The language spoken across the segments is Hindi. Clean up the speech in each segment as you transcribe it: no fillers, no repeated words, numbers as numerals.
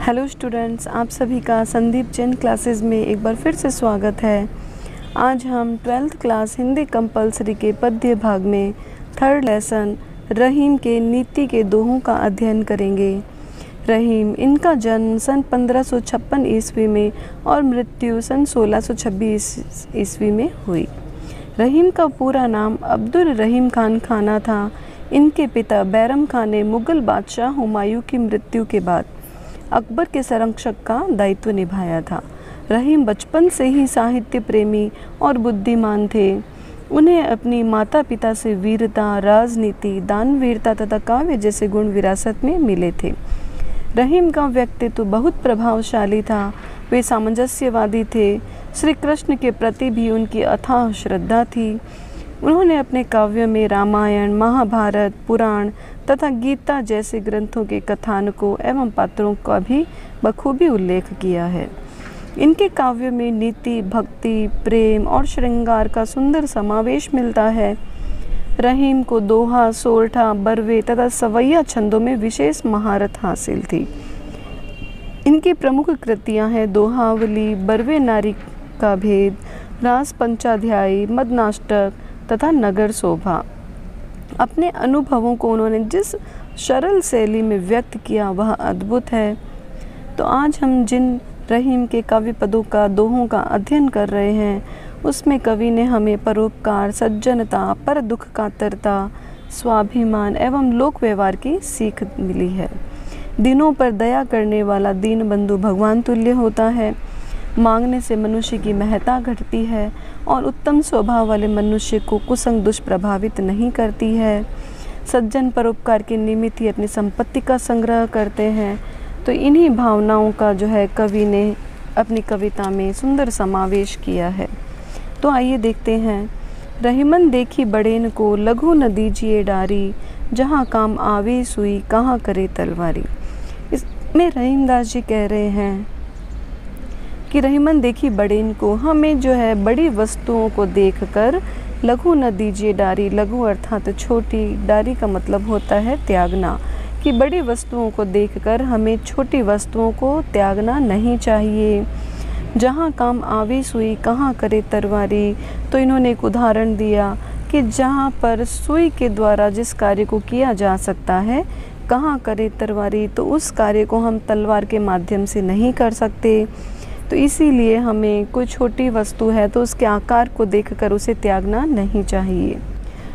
हेलो स्टूडेंट्स, आप सभी का संदीप जैन क्लासेस में एक बार फिर से स्वागत है। आज हम 12th क्लास हिंदी कंपलसरी के पद्य भाग में 3rd लेसन रहीम के नीति के दोहों का अध्ययन करेंगे। रहीम, इनका जन्म सन 1556 ईस्वी में और मृत्यु सन 1626 ईस्वी में हुई। रहीम का पूरा नाम अब्दुल रहीम खान खाना था। इनके पिता बैरम खान ने मुग़ल बादशाह हुमायूं की मृत्यु के बाद अकबर के संरक्षक का दायित्व निभाया था। रहीम बचपन से ही साहित्य प्रेमी और बुद्धिमान थे। उन्हें अपनी माता पिता से वीरता, राजनीति, दानवीरता तथा काव्य जैसे गुण विरासत में मिले थे। रहीम का व्यक्तित्व बहुत प्रभावशाली था। वे सामंजस्यवादी थे। श्री कृष्ण के प्रति भी उनकी अथाह श्रद्धा थी। उन्होंने अपने काव्यों में रामायण, महाभारत, पुराण तथा गीता जैसे ग्रंथों के कथानकों एवं पात्रों का भी बखूबी उल्लेख किया है। इनके काव्यों में नीति, भक्ति, प्रेम और श्रृंगार का सुंदर समावेश मिलता है। रहीम को दोहा, सोरठा, बरवे तथा सवैया छंदों में विशेष महारत हासिल थी। इनकी प्रमुख कृतियां हैं दोहावली, बरवे नारी का भेद, रास पंचाध्यायी, मदनाष्टक तथा नगर शोभा। अपने अनुभवों को उन्होंने जिस सरल शैली में व्यक्त किया वह अद्भुत है। तो आज हम जिन रहीम के काव्य पदों का दोहों का अध्ययन कर रहे हैं उसमें कवि ने हमें परोपकार, सज्जनता, पर दुख कातरता, स्वाभिमान एवं लोक व्यवहार की सीख मिली है। दीनों पर दया करने वाला दीन बंधु भगवान तुल्य होता है। मांगने से मनुष्य की महत्ता घटती है और उत्तम स्वभाव वाले मनुष्य को कुसंग दुष्प्रभावित नहीं करती है। सज्जन परोपकार के निमित्त ही अपनी संपत्ति का संग्रह करते हैं। तो इन्हीं भावनाओं का जो है कवि ने अपनी कविता में सुंदर समावेश किया है। तो आइए देखते हैं। रहीमन देखी बड़ेन को, लघु न दीजिए डारी, जहाँ काम आवे सुई, कहाँ करे तलवारी। इसमें रहीमदास जी कह रहे हैं कि रहीमन देखी बड़ेन को, हमें जो है बड़ी वस्तुओं को देखकर लघु न दीजिए डारी। लघु अर्थात छोटी, डारी का मतलब होता है त्यागना, कि बड़ी वस्तुओं को देखकर हमें छोटी वस्तुओं को त्यागना नहीं चाहिए। जहाँ काम आवे सुई, कहाँ करे तलवारी। तो इन्होंने एक उदाहरण दिया कि जहाँ पर सुई के द्वारा जिस कार्य को किया जा सकता है, कहाँ करे तलवारी, तो उस कार्य को हम तलवार के माध्यम से नहीं कर सकते। तो इसीलिए हमें कोई छोटी वस्तु है तो उसके आकार को देखकर उसे त्यागना नहीं चाहिए।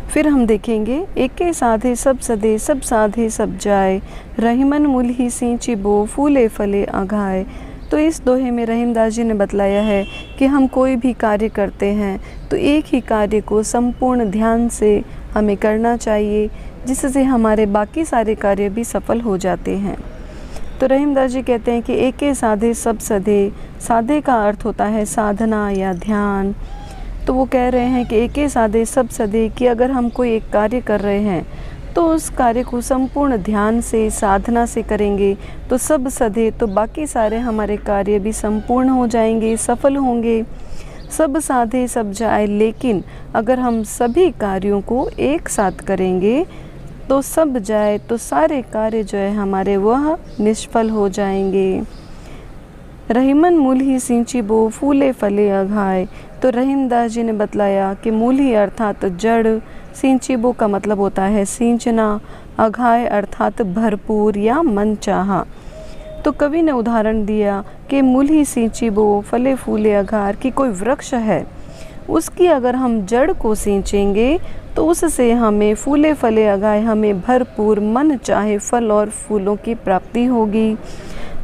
फिर हम देखेंगे, एके साधे सब सदे, सब साधे सब जाए, रहीमन मूल ही सींची बो, फूले फले अघाए। तो इस दोहे में रहीमदास जी ने बतलाया है कि हम कोई भी कार्य करते हैं तो एक ही कार्य को संपूर्ण ध्यान से हमें करना चाहिए, जिससे हमारे बाकी सारे कार्य भी सफल हो जाते हैं। तो रहीमदास जी कहते हैं कि एके साधे सब सधे। साधे का अर्थ होता है साधना या ध्यान। तो वो कह रहे हैं कि एके साधे सब सधे, कि अगर हम कोई एक कार्य कर रहे हैं तो उस कार्य को संपूर्ण ध्यान से, साधना से करेंगे तो सब सधे, तो बाकी सारे हमारे कार्य भी संपूर्ण हो जाएंगे, सफल होंगे। सब साधे सब जाए, लेकिन अगर हम सभी कार्यों को एक साथ करेंगे तो सब जाए, तो सारे कार्य जो है हमारे वह निष्फल हो जाएंगे। रहीमन मूल ही सींची बो, फूले फले अघाए। तो रहीमदास जी ने बतलाया कि मूल ही अर्थात जड़, सींची बो का मतलब होता है सींचना, अघाए अर्थात भरपूर या मन चाहा। तो कवि ने उदाहरण दिया कि मूल ही सींची बो, फले फूले अघार, की कोई वृक्ष है, उसकी अगर हम जड़ को सींचेंगे तो उससे हमें फूले फले अघाए, हमें भरपूर मन चाहे फल और फूलों की प्राप्ति होगी।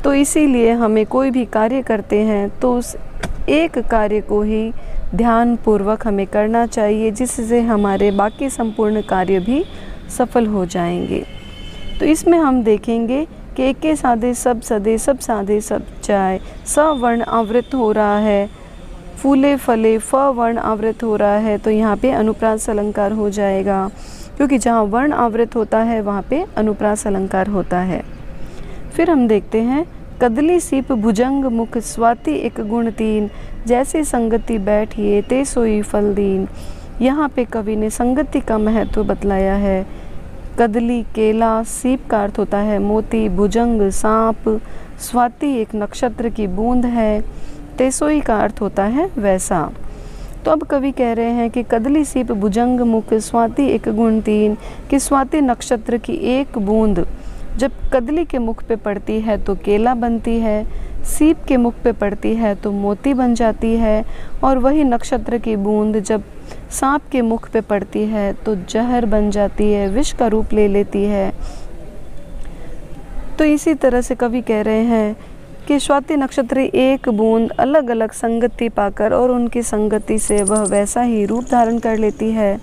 तो इसीलिए हमें कोई भी कार्य करते हैं तो उस एक कार्य को ही ध्यान पूर्वक हमें करना चाहिए, जिससे हमारे बाकी संपूर्ण कार्य भी सफल हो जाएंगे। तो इसमें हम देखेंगे कि एके साधे सब सधे, सब साधे सब जाए। स वर्ण आवृत हो रहा है, फूले फले फ वर्ण आवृत हो रहा है, तो यहाँ पे अनुप्रास अलंकार हो जाएगा, क्योंकि जहाँ वर्ण आवृत होता है वहाँ पे अनुप्रास अलंकार होता है। फिर हम देखते हैं, कदली सीप भुजंग मुख, स्वाति एक गुण तीन, जैसे संगति बैठिए ते सोई फल दीन। यहाँ पे कवि ने संगति का महत्व बतलाया है कदली, केला, सीप का अर्थ होता है मोती, भुजंग सांप, स्वाति एक नक्षत्र की बूंद है, तेसोई का अर्थ होता है वैसा। तो अब कवि कह रहे हैं कि कदली, सीप, भुजंग, मुख, स्वाति एक गुण 3 कि स्वाति नक्षत्र की एक बूंद जब कदली के मुख पे पड़ती है तो केला बनती है, सीप के मुख पे पड़ती है तो मोती बन जाती है, और वही नक्षत्र की बूंद जब सांप के मुख पे पड़ती है तो जहर बन जाती है, विष का रूप ले लेती है। तो इसी तरह से कवि कह रहे हैं कि स्वाति नक्षत्र एक बूंद अलग अलग संगति पाकर और उनकी संगति से वह वैसा ही रूप धारण कर लेती है।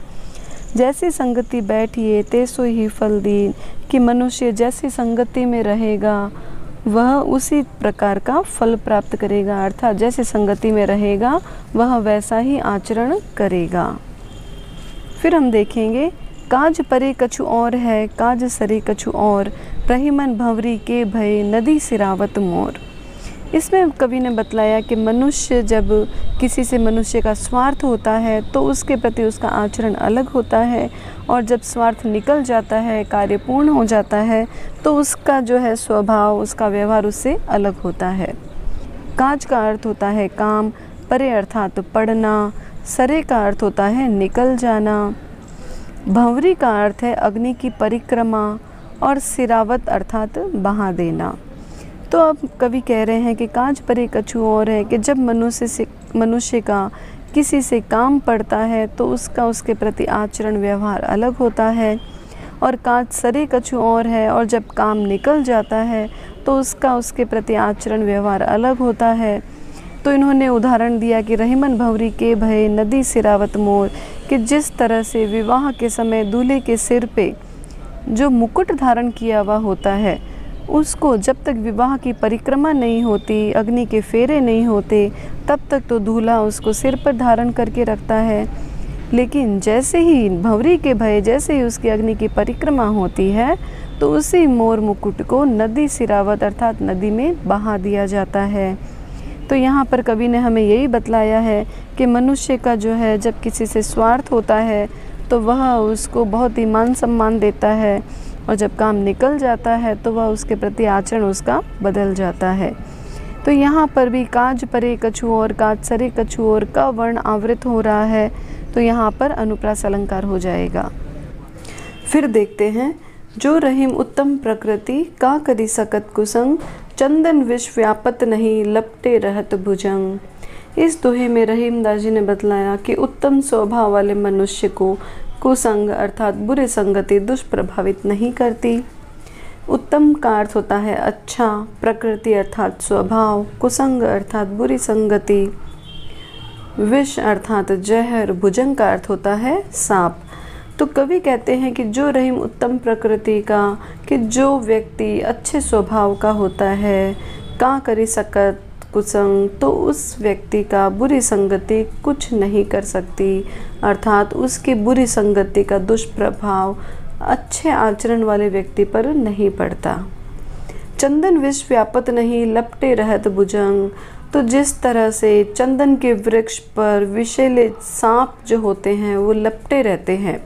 जैसी संगति बैठिए तैसो ही फल दीन कि मनुष्य जैसी संगति में रहेगा वह उसी प्रकार का फल प्राप्त करेगा, अर्थात जैसी संगति में रहेगा वह वैसा ही आचरण करेगा। फिर हम देखेंगे काज परे कछु और है, काज सरे कछु और, रहीमन भंवरी के भय नदी सिरावत मोर। इसमें कवि ने बतलाया कि मनुष्य जब किसी से मनुष्य का स्वार्थ होता है तो उसके प्रति उसका आचरण अलग होता है, और जब स्वार्थ निकल जाता है, कार्य पूर्ण हो जाता है, तो उसका जो है स्वभाव, उसका व्यवहार उससे अलग होता है। काज का अर्थ होता है काम, परे अर्थात पढ़ना, सरे का अर्थ होता है निकल जाना, भंवरी का अर्थ है अग्नि की परिक्रमा, और सिरावत अर्थात बहा देना। तो अब कवि कह रहे हैं कि काज परे कछु और है कि जब मनुष्य का किसी से काम पड़ता है तो उसका उसके प्रति आचरण व्यवहार अलग होता है, और काज सरे कछु और है, और जब काम निकल जाता है तो उसका उसके प्रति आचरण व्यवहार अलग होता है। तो इन्होंने उदाहरण दिया कि रहीमन भंवरी के भय नदी सिरावत मोर, कि जिस तरह से विवाह के समय दूल्हे के सिर पे जो मुकुट धारण किया हुआ होता है उसको जब तक विवाह की परिक्रमा नहीं होती, अग्नि के फेरे नहीं होते, तब तक तो दूल्हा उसको सिर पर धारण करके रखता है। लेकिन जैसे ही भंवरी के भय, जैसे ही उसकी अग्नि की परिक्रमा होती है तो उसी मोर मुकुट को नदी सिरावत अर्थात नदी में बहा दिया जाता है। तो यहाँ पर कवि ने हमें यही बतलाया है कि मनुष्य का जो है जब किसी से स्वार्थ होता है तो वह उसको बहुत ही मान सम्मान देता है, और जब काम निकल जाता है तो वह उसके प्रति आचरण उसका बदल जाता है। तो यहाँ पर भी काज परे कछु और, काज सरे कछु और का वर्ण आवृत हो रहा है, तो यहाँ पर अनुप्रास अलंकार हो जाएगा। फिर देखते हैं जो रहीम उत्तम प्रकृति का करी सकत कुसंग, चंदन विष व्यापत नहीं लपटे रहत भुजंग। इस दोहे में रहीम दास जी ने बतलाया कि उत्तम स्वभाव वाले मनुष्य को कुसंग अर्थात बुरी संगति दुष्प्रभावित नहीं करती। उत्तम का अर्थ होता है अच्छा, प्रकृति अर्थात स्वभाव, कुसंग अर्थात बुरी संगति, विष अर्थात जहर, भुजंग का अर्थ होता है सांप। तो कवि कहते हैं कि जो रहीम उत्तम प्रकृति का, कि जो व्यक्ति अच्छे स्वभाव का होता है, का करी सकत कुसंग, तो उस व्यक्ति का बुरी संगति कुछ नहीं कर सकती, अर्थात उसकी बुरी संगति का दुष्प्रभाव अच्छे आचरण वाले व्यक्ति पर नहीं पड़ता। चंदन विष व्यापत नहीं लपटे रहत भुजंग, तो जिस तरह से चंदन के वृक्ष पर विषैले सांप जो होते हैं वो लपटे रहते हैं,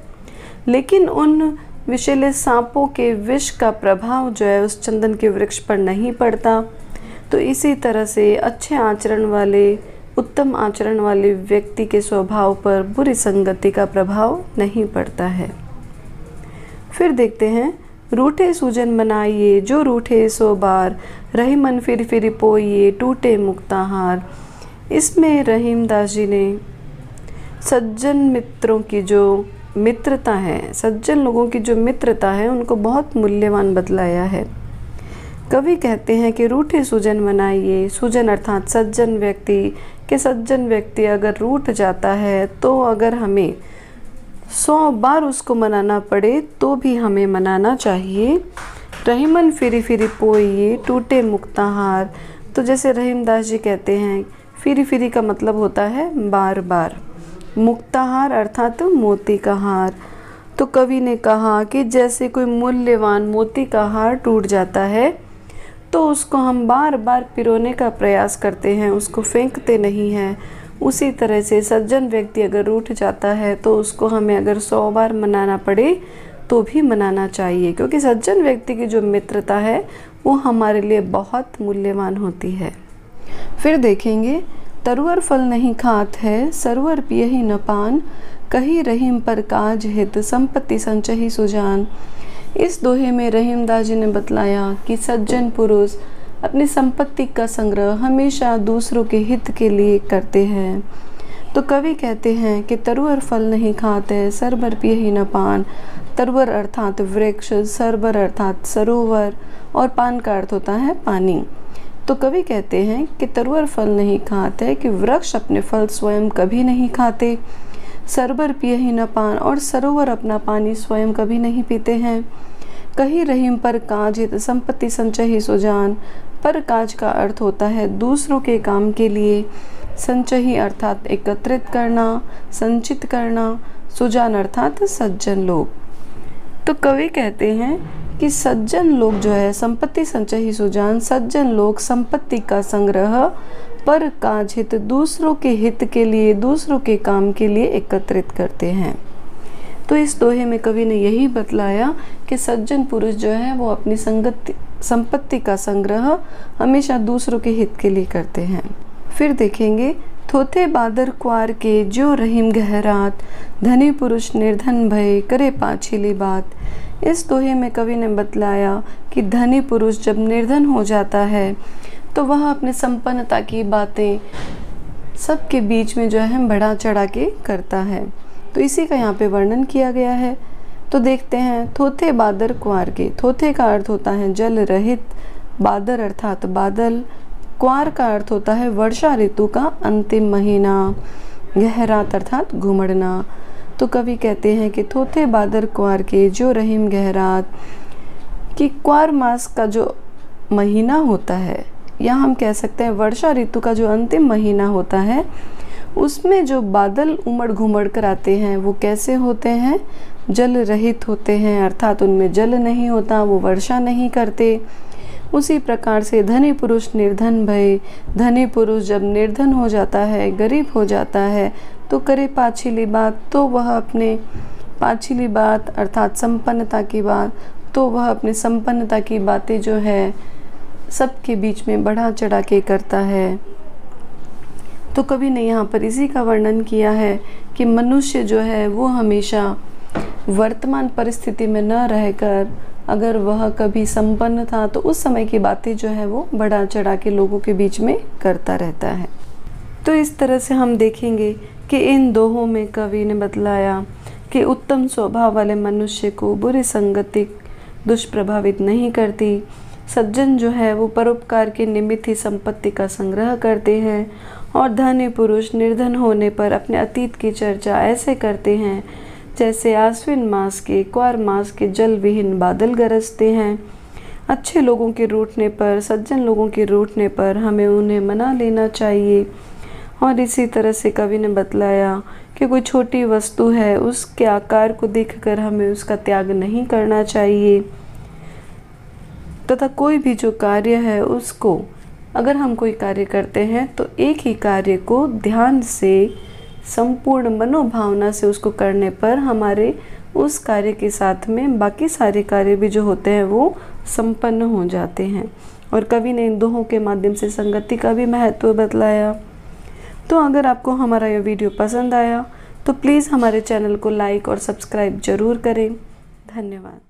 लेकिन उन विषैले सांपों के विष का प्रभाव जो है उस चंदन के वृक्ष पर नहीं पड़ता। तो इसी तरह से अच्छे आचरण वाले, उत्तम आचरण वाले व्यक्ति के स्वभाव पर बुरी संगति का प्रभाव नहीं पड़ता है। फिर देखते हैं रूठे सूजन मनाइए जो रूठे सो बार, रहीमन फिर फिर पोइए टूटे मुक्ताहार। इसमें रहीम दास जी ने सज्जन मित्रों की जो मित्रता है, सज्जन लोगों की जो मित्रता है उनको बहुत मूल्यवान बतलाया है। कवि कहते हैं कि रूठे सूजन मनाइए, सूजन अर्थात सज्जन व्यक्ति, के सज्जन व्यक्ति अगर रूठ जाता है तो अगर हमें 100 बार उसको मनाना पड़े तो भी हमें मनाना चाहिए। रहीमन फिरी फिरी पोइए टूटे मुक्ताहार, तो जैसे रहीम दास जी कहते हैं फिरी फिरी का मतलब होता है बार बार, मुक्ताहार अर्थात मोती का हार। तो कवि ने कहा कि जैसे कोई मूल्यवान मोती का हार टूट जाता है तो उसको हम बार बार पिरोने का प्रयास करते हैं, उसको फेंकते नहीं हैं। उसी तरह से सज्जन व्यक्ति अगर रूठ जाता है तो उसको हमें अगर 100 बार मनाना पड़े तो भी मनाना चाहिए, क्योंकि सज्जन व्यक्ति की जो मित्रता है वो हमारे लिए बहुत मूल्यवान होती है। फिर देखेंगे, तरुअर फल नहीं खात है, सरुअर पियहि न पान, कही रहीम पर काज हित, संपत्ति संचहि सुजान। इस दोहे में रहीमदास जी ने बतलाया कि सज्जन पुरुष अपनी संपत्ति का संग्रह हमेशा दूसरों के हित के लिए करते हैं। तो कवि कहते हैं कि तरुअर फल नहीं खाते, सरबर पियहि न पान। तरुअर अर्थात वृक्ष, सरबर अर्थात सरोवर, और पान का अर्थ होता है पानी। तो कवि कहते हैं कि तरुअर फल नहीं खाते, कि वृक्ष अपने फल स्वयं कभी नहीं खाते, सरबर पियहि न पान, और सरोवर अपना पानी स्वयं कभी नहीं पीते हैं। कही रहीम पर काज हित, संपत्ति संचहि सुजान। पर काज का अर्थ होता है दूसरों के काम के लिए, संचहि अर्थात एकत्रित करना, संचित करना, सुजान अर्थात सज्जन लोग। तो कवि कहते हैं कि सज्जन लोग जो है संपत्ति संचहि सुजान, सज्जन लोग संपत्ति का संग्रह पर काज हित, दूसरों के हित के लिए, दूसरों के काम के लिए एकत्रित करते हैं। तो इस दोहे में कवि ने यही बतलाया कि सज्जन पुरुष जो है वो अपनी संपत्ति का संग्रह हमेशा दूसरों के हित के लिए करते हैं। फिर देखेंगे, थोथे बादर क्वार के जो रहीम गहरात, धनी पुरुष निर्धन भय करे पाछिली बात। इस दोहे में कवि ने बतलाया कि धनी पुरुष जब निर्धन हो जाता है तो वह अपनी संपन्नता की बातें सबके बीच में जो है बढ़ा चढ़ा के करता है। तो इसी का यहाँ पे वर्णन किया गया है। तो देखते हैं, थोथे बादर क्वार के। थोथे का अर्थ होता है जल रहित, बादर अर्थात बादल, क्वार का अर्थ होता है वर्षा ऋतु का अंतिम महीना, गहरात अर्थात घुमड़ना। तो कवि कहते हैं कि थोथे बादर क्वार के जो रहीम गहरात, कि क्वार मास का जो महीना होता है, या हम कह सकते हैं वर्षा ऋतु का जो अंतिम महीना होता है, उसमें जो बादल उमड़ घुमड़ कर आते हैं वो कैसे होते हैं, जल रहित होते हैं, अर्थात उनमें जल नहीं होता, वो वर्षा नहीं करते। उसी प्रकार से धनी पुरुष निर्धन भय, धनी पुरुष जब निर्धन हो जाता है, गरीब हो जाता है, तो करे पाछिली बात, तो वह अपने पाछिली बात अर्थात संपन्नता की बात, तो वह अपनी संपन्नता की बातें जो है सबके बीच में बढ़ा चढ़ा के करता है। तो कवि ने यहाँ पर इसी का वर्णन किया है कि मनुष्य जो है वो हमेशा वर्तमान परिस्थिति में न रहकर, अगर वह कभी संपन्न था तो उस समय की बातें जो है वो बढ़ा चढ़ा के लोगों के बीच में करता रहता है। तो इस तरह से हम देखेंगे कि इन दोहों में कवि ने बतलाया कि उत्तम स्वभाव वाले मनुष्य को बुरी संगति दुष्प्रभावित नहीं करती। सज्जन जो है वो परोपकार के निमित्त ही संपत्ति का संग्रह करते हैं, और धनी पुरुष निर्धन होने पर अपने अतीत की चर्चा ऐसे करते हैं जैसे आश्विन मास के, क्वार मास के जल विहीन बादल गरजते हैं। अच्छे लोगों के रूठने पर, सज्जन लोगों के रूठने पर हमें उन्हें मना लेना चाहिए। और इसी तरह से कवि ने बतलाया कि कोई छोटी वस्तु है, उसके आकार को देखकर हमें उसका त्याग नहीं करना चाहिए, तथा कोई भी जो कार्य है उसको, अगर हम कोई कार्य करते हैं तो एक ही कार्य को ध्यान से, संपूर्ण मनोभावना से उसको करने पर हमारे उस कार्य के साथ में बाकी सारे कार्य भी जो होते हैं वो संपन्न हो जाते हैं। और कवि ने इन दोहों के माध्यम से संगति का भी महत्व बतलाया। तो अगर आपको हमारा यह वीडियो पसंद आया तो प्लीज़ हमारे चैनल को लाइक और सब्सक्राइब ज़रूर करें। धन्यवाद।